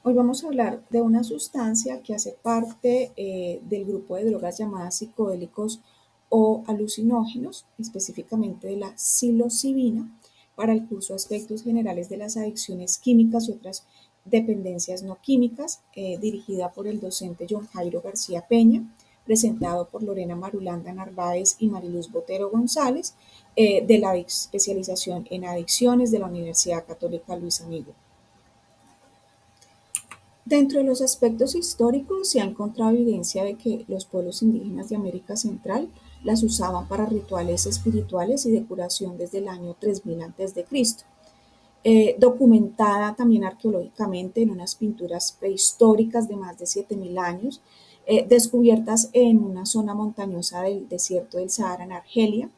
Hoy vamos a hablar de una sustancia que hace parte del grupo de drogas llamadas psicodélicos o alucinógenos, específicamente de la psilocibina, para el curso de aspectos generales de las adicciones químicas y otras dependencias no químicas, dirigida por el docente John Jairo García Peña, presentado por Lorena Marulanda Narváez y Mariluz Botero González, de la especialización en adicciones de la Universidad Católica Luis Amigo. Dentro de los aspectos históricos se ha encontrado evidencia de que los pueblos indígenas de América Central las usaban para rituales espirituales y de curación desde el año 3000 a.C., documentada también arqueológicamente en unas pinturas prehistóricas de más de 7000 años, descubiertas en una zona montañosa del desierto del Sahara en Argelia,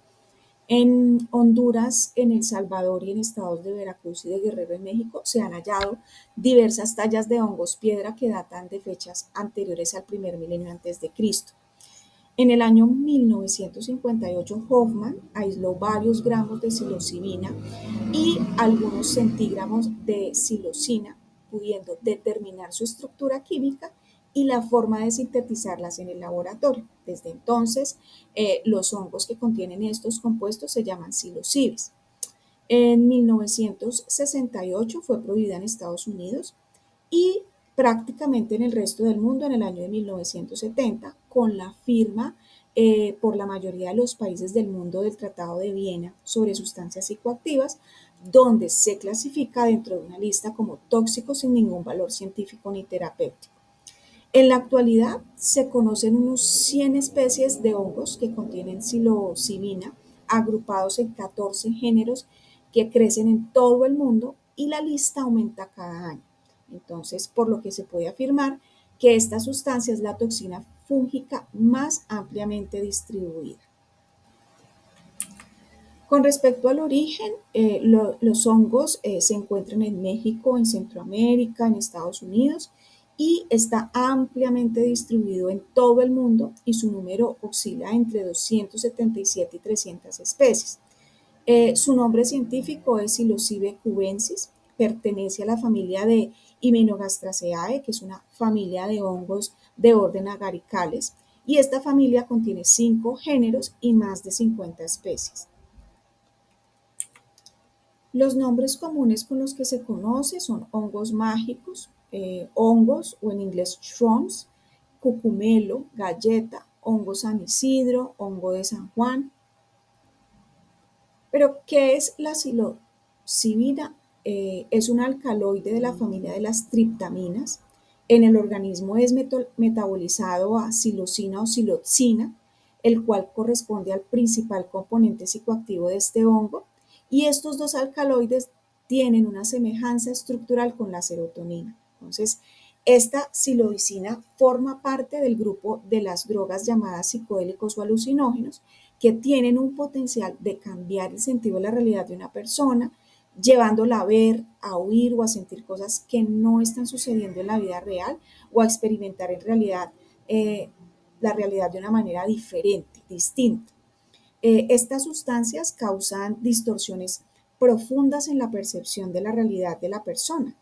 en Honduras, en El Salvador y en estados de Veracruz y de Guerrero en México se han hallado diversas tallas de hongos piedra que datan de fechas anteriores al primer milenio antes de Cristo. En el año 1958, Hoffman aisló varios gramos de psilocibina y algunos centígramos de psilocina, pudiendo determinar su estructura química y la forma de sintetizarlas en el laboratorio. Desde entonces, los hongos que contienen estos compuestos se llaman psilocibes. En 1968 fue prohibida en Estados Unidos y prácticamente en el resto del mundo en el año de 1970, con la firma por la mayoría de los países del mundo del Tratado de Viena sobre sustancias psicoactivas, donde se clasifica dentro de una lista como tóxico sin ningún valor científico ni terapéutico. En la actualidad se conocen unos 100 especies de hongos que contienen psilocibina, agrupados en 14 géneros que crecen en todo el mundo y la lista aumenta cada año. Entonces, por lo que se puede afirmar que esta sustancia es la toxina fúngica más ampliamente distribuida. Con respecto al origen, los hongos se encuentran en México, en Centroamérica, en Estados Unidos y está ampliamente distribuido en todo el mundo y su número oscila entre 277 y 300 especies. Su nombre científico es Psilocybe cubensis, pertenece a la familia de Hymenobacteriaceae, que es una familia de hongos de orden agaricales, y esta familia contiene 5 géneros y más de 50 especies. Los nombres comunes con los que se conoce son hongos mágicos, hongos o en inglés shrooms, cucumelo, galleta, hongo San Isidro, hongo de San Juan. Pero, ¿qué es la psilocibina? Es un alcaloide de la familia de las triptaminas. En el organismo es metabolizado a psilocina o psiloxina, el cual corresponde al principal componente psicoactivo de este hongo, y estos dos alcaloides tienen una semejanza estructural con la serotonina. Entonces, esta psilocibina forma parte del grupo de las drogas llamadas psicodélicos o alucinógenos, que tienen un potencial de cambiar el sentido de la realidad de una persona, llevándola a ver, a oír o a sentir cosas que no están sucediendo en la vida real o a experimentar en realidad la realidad de una manera diferente, distinta. Estas sustancias causan distorsiones profundas en la percepción de la realidad de la persona,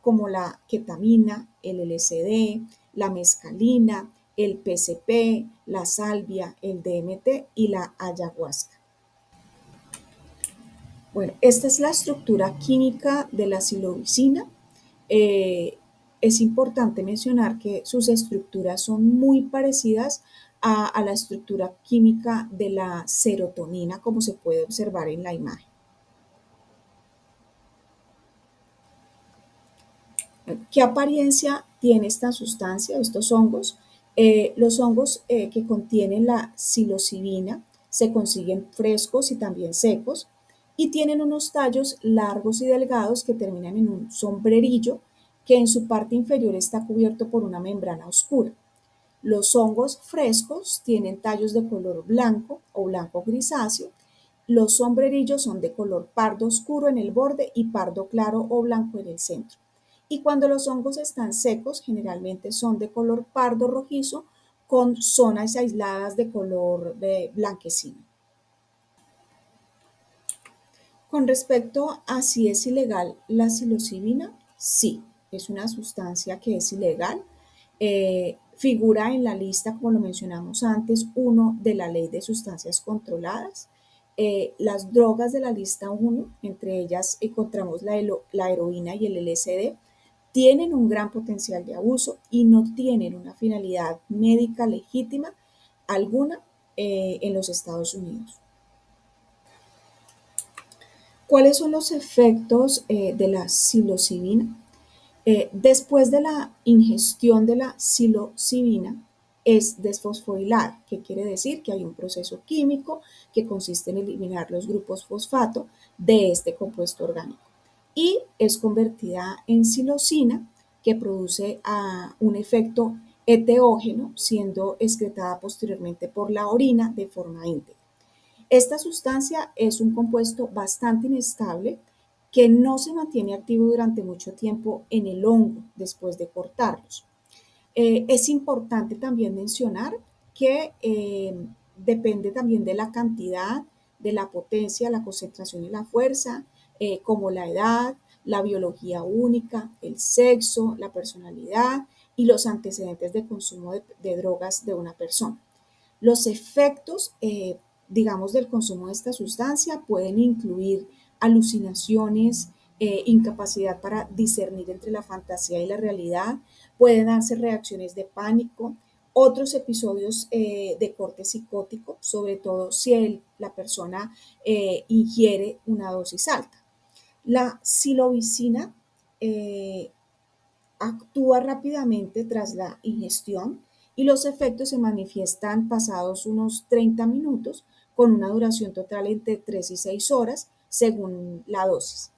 como la ketamina, el LSD, la mescalina, el PCP, la salvia, el DMT y la ayahuasca. Bueno, esta es la estructura química de la psilocibina. Es importante mencionar que sus estructuras son muy parecidas a la estructura química de la serotonina, como se puede observar en la imagen. ¿Qué apariencia tiene esta sustancia, estos hongos? Los hongos que contienen la psilocibina se consiguen frescos y también secos y tienen unos tallos largos y delgados que terminan en un sombrerillo que en su parte inferior está cubierto por una membrana oscura. Los hongos frescos tienen tallos de color blanco o blanco grisáceo. Los sombrerillos son de color pardo oscuro en el borde y pardo claro o blanco en el centro. Y cuando los hongos están secos, generalmente son de color pardo rojizo con zonas aisladas de color blanquecino. Con respecto a si es ilegal la psilocibina, sí, es una sustancia que es ilegal. Figura en la lista, como lo mencionamos antes, uno de la Ley de Sustancias Controladas. Las drogas de la lista uno, entre ellas encontramos la heroína y el LSD, tienen un gran potencial de abuso y no tienen una finalidad médica legítima alguna en los Estados Unidos. ¿Cuáles son los efectos de la psilocibina? Después de la ingestión de la psilocibina es desfosforilada, que quiere decir que hay un proceso químico que consiste en eliminar los grupos fosfato de este compuesto orgánico y es convertida en psilocina, que produce un efecto eteógeno, siendo excretada posteriormente por la orina de forma íntegra. Esta sustancia es un compuesto bastante inestable que no se mantiene activo durante mucho tiempo en el hongo después de cortarlos. Es importante también mencionar que depende también de la cantidad, de la potencia, la concentración y la fuerza, como la edad, la biología única, el sexo, la personalidad y los antecedentes de consumo de drogas de una persona. Los efectos, digamos, del consumo de esta sustancia pueden incluir alucinaciones, incapacidad para discernir entre la fantasía y la realidad, pueden darse reacciones de pánico, otros episodios de corte psicótico, sobre todo si la persona ingiere una dosis alta. La psilocibina actúa rápidamente tras la ingestión y los efectos se manifiestan pasados unos 30 minutos con una duración total entre 3 y 6 horas según la dosis.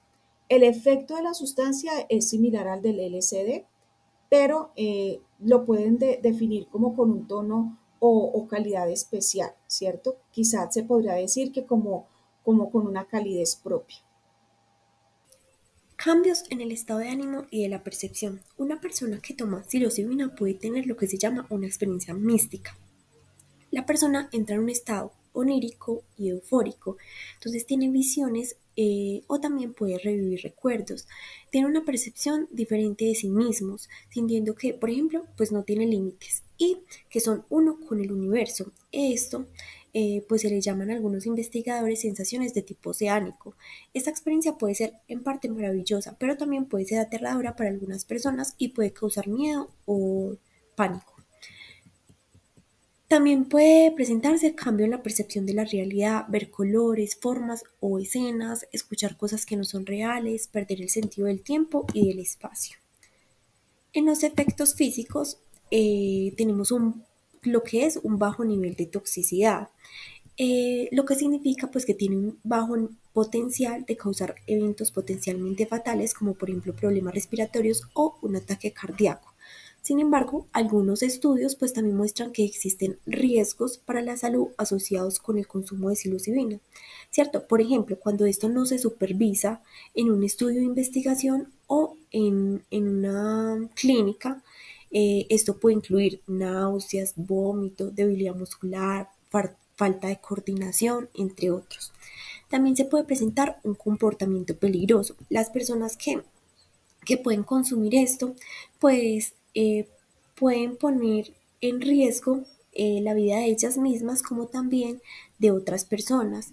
El efecto de la sustancia es similar al del LSD, pero lo pueden definir como con un tono o calidad especial, ¿cierto? Quizás se podría decir que como con una calidez propia. Cambios en el estado de ánimo y de la percepción. Una persona que toma psilocibina puede tener lo que se llama una experiencia mística. La persona entra en un estado onírico y eufórico, entonces tiene visiones o también puede revivir recuerdos. Tiene una percepción diferente de sí mismos, sintiendo que, por ejemplo, pues no tiene límites y que son uno con el universo. Esto pues se le llaman a algunos investigadores sensaciones de tipo oceánico. Esta experiencia puede ser en parte maravillosa, pero también puede ser aterradora para algunas personas y puede causar miedo o pánico. También puede presentarse cambio en la percepción de la realidad, ver colores, formas o escenas, escuchar cosas que no son reales, perder el sentido del tiempo y del espacio. En los efectos físicos tenemos lo que es un bajo nivel de toxicidad, lo que significa pues que tiene un bajo potencial de causar eventos potencialmente fatales como por ejemplo problemas respiratorios o un ataque cardíaco. Sin embargo, algunos estudios pues también muestran que existen riesgos para la salud asociados con el consumo de psilocibina, ¿cierto? Por ejemplo, cuando esto no se supervisa en un estudio de investigación o en una clínica, esto puede incluir náuseas, vómito, debilidad muscular, falta de coordinación, entre otros. También se puede presentar un comportamiento peligroso. Las personas que pueden consumir esto, pues pueden poner en riesgo la vida de ellas mismas como también de otras personas,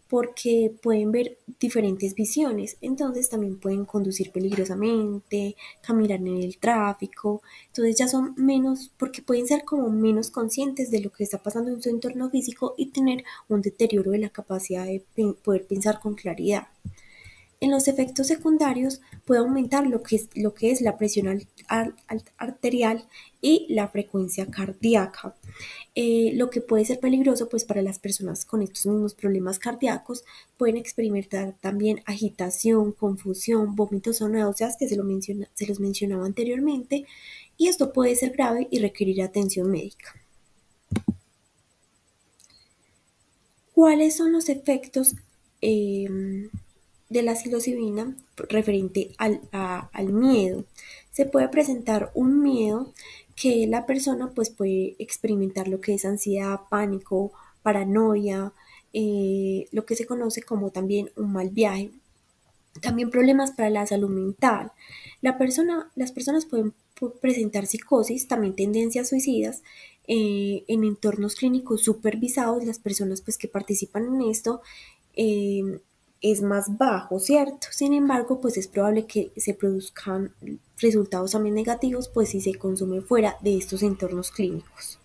porque pueden ver diferentes visiones, entonces también pueden conducir peligrosamente, caminar en el tráfico, entonces ya son menos, porque pueden ser como menos conscientes de lo que está pasando en su entorno físico y tener un deterioro de la capacidad de poder pensar con claridad. En los efectos secundarios puede aumentar lo que es la presión arterial y la frecuencia cardíaca, lo que puede ser peligroso pues para las personas con estos mismos problemas cardíacos. Pueden experimentar también agitación, confusión, vómitos o náuseas que se los mencionaba anteriormente, y esto puede ser grave y requerir atención médica. ¿Cuáles son los efectos de la psilocibina referente al miedo? Se puede presentar un miedo que la persona pues puede experimentar lo que es ansiedad, pánico, paranoia, lo que se conoce como también un mal viaje. También problemas para la salud mental. Las personas pueden presentar psicosis, también tendencias suicidas en entornos clínicos supervisados. Las personas pues, que participan en esto eh, es más bajo, ¿cierto? Sin embargo, pues es probable que se produzcan resultados también negativos, pues si se consume fuera de estos entornos clínicos.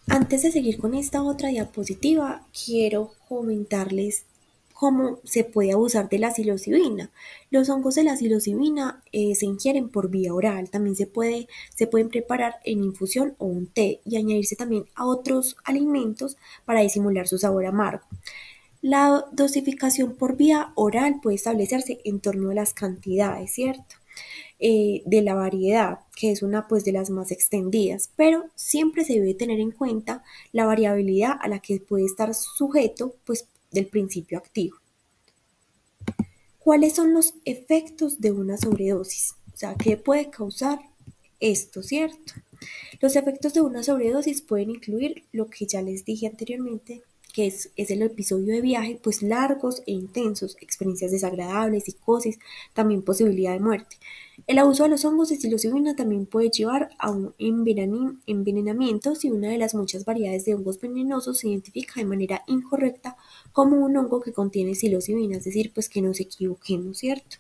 Antes de seguir con esta otra diapositiva, quiero comentarles cómo se puede abusar de la psilocibina. Los hongos de la psilocibina se ingieren por vía oral. También se pueden preparar en infusión o un té y añadirse también a otros alimentos para disimular su sabor amargo. La dosificación por vía oral puede establecerse en torno a las cantidades, ¿cierto? De la variedad, que es una pues de las más extendidas, pero siempre se debe tener en cuenta la variabilidad a la que puede estar sujeto pues del principio activo. ¿Cuáles son los efectos de una sobredosis? O sea, ¿qué puede causar esto, cierto? Los efectos de una sobredosis pueden incluir lo que ya les dije anteriormente, que es el episodio de viaje, pues largos e intensos, experiencias desagradables, psicosis, también posibilidad de muerte. El abuso de los hongos de psilocibina también puede llevar a un envenenamiento si una de las muchas variedades de hongos venenosos se identifica de manera incorrecta como un hongo que contiene psilocibina, es decir, pues que nos equivoquemos, ¿cierto?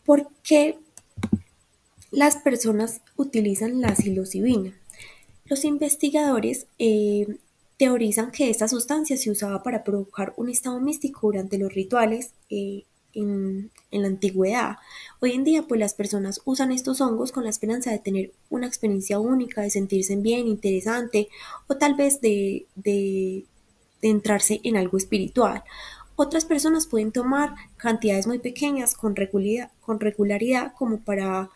¿Por qué las personas utilizan la psilocibina? Los investigadores teorizan que esta sustancia se usaba para provocar un estado místico durante los rituales en la antigüedad. Hoy en día, pues las personas usan estos hongos con la esperanza de tener una experiencia única, de sentirse bien, interesante o tal vez de entrarse en algo espiritual. Otras personas pueden tomar cantidades muy pequeñas con regularidad como para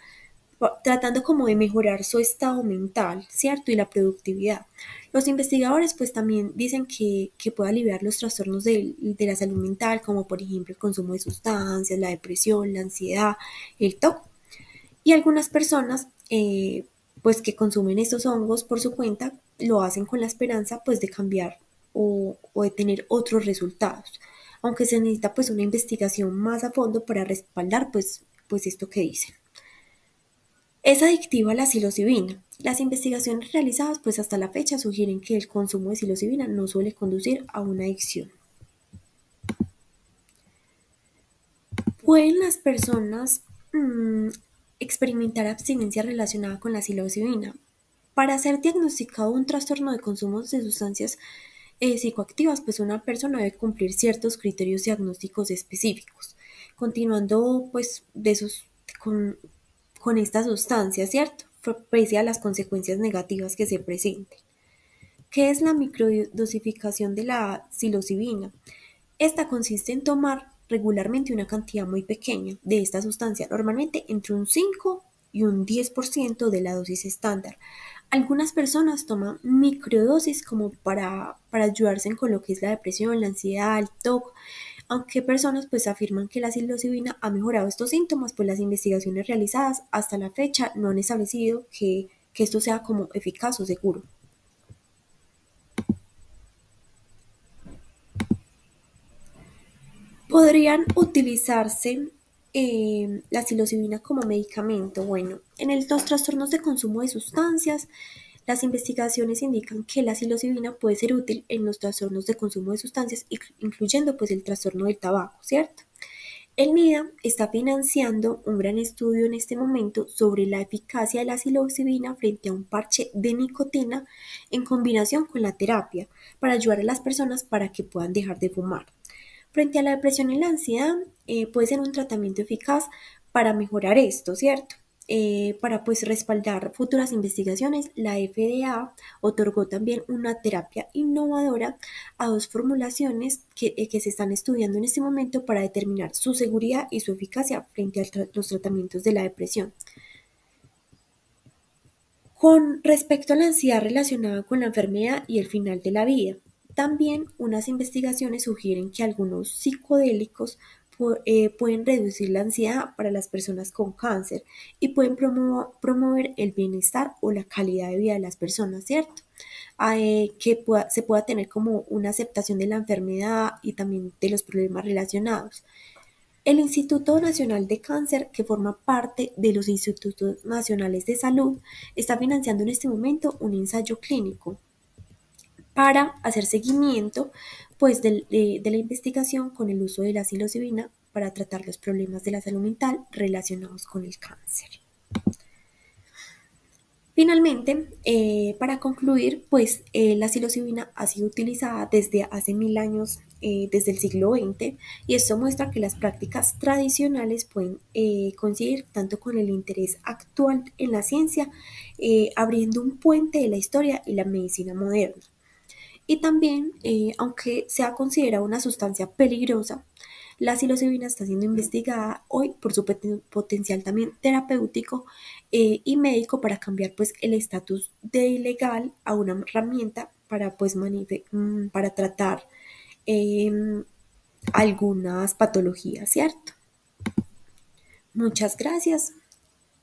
tratando como de mejorar su estado mental, ¿cierto? Y la productividad. Los investigadores pues también dicen que puede aliviar los trastornos de la salud mental, como por ejemplo el consumo de sustancias, la depresión, la ansiedad, el TOC. Y algunas personas pues que consumen estos hongos por su cuenta lo hacen con la esperanza pues de cambiar o de tener otros resultados. Aunque se necesita pues una investigación más a fondo para respaldar pues esto que dicen. Es adictiva la psilocibina. Las investigaciones realizadas pues hasta la fecha sugieren que el consumo de psilocibina no suele conducir a una adicción. ¿Pueden las personas experimentar abstinencia relacionada con la psilocibina? Para ser diagnosticado un trastorno de consumo de sustancias psicoactivas, pues una persona debe cumplir ciertos criterios diagnósticos específicos, continuando pues de esos, con esta sustancia, ¿cierto? Pese a las consecuencias negativas que se presenten. ¿Qué es la microdosificación de la psilocibina? Esta consiste en tomar regularmente una cantidad muy pequeña de esta sustancia, normalmente entre un 5 y un 10% de la dosis estándar. Algunas personas toman microdosis como para ayudarse con lo que es la depresión, la ansiedad, el TOC, aunque personas pues afirman que la psilocibina ha mejorado estos síntomas, pues las investigaciones realizadas hasta la fecha no han establecido que esto sea como eficaz o seguro. Podrían utilizarse la psilocibina como medicamento. Bueno, los trastornos de consumo de sustancias, las investigaciones indican que la psilocibina puede ser útil en los trastornos de consumo de sustancias, incluyendo pues el trastorno del tabaco, ¿cierto? El NIDA está financiando un gran estudio en este momento sobre la eficacia de la psilocibina frente a un parche de nicotina en combinación con la terapia para ayudar a las personas para que puedan dejar de fumar. Frente a la depresión y la ansiedad, puede ser un tratamiento eficaz para mejorar esto, ¿cierto? Para pues respaldar futuras investigaciones, la FDA otorgó también una terapia innovadora a dos formulaciones que se están estudiando en este momento para determinar su seguridad y su eficacia frente a los tratamientos de la depresión. Con respecto a la ansiedad relacionada con la enfermedad y el final de la vida, también unas investigaciones sugieren que algunos psicodélicos pueden reducir la ansiedad para las personas con cáncer y pueden promover el bienestar o la calidad de vida de las personas, ¿cierto? Se pueda tener como una aceptación de la enfermedad y también de los problemas relacionados. El Instituto Nacional de Cáncer, que forma parte de los Institutos Nacionales de Salud, está financiando en este momento un ensayo clínico para hacer seguimiento pues, de la investigación con el uso de la psilocibina para tratar los problemas de la salud mental relacionados con el cáncer. Finalmente, para concluir, pues la psilocibina ha sido utilizada desde hace 1000 años, desde el siglo XX, y esto muestra que las prácticas tradicionales pueden coincidir tanto con el interés actual en la ciencia, abriendo un puente de la historia y la medicina moderna. Y también, aunque sea considerada una sustancia peligrosa, la psilocibina está siendo investigada hoy por su potencial también terapéutico y médico para cambiar pues el estatus de ilegal a una herramienta para pues para tratar eh, algunas patologías, ¿cierto? Muchas gracias.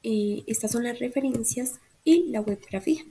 Estas son las referencias y la webgrafía.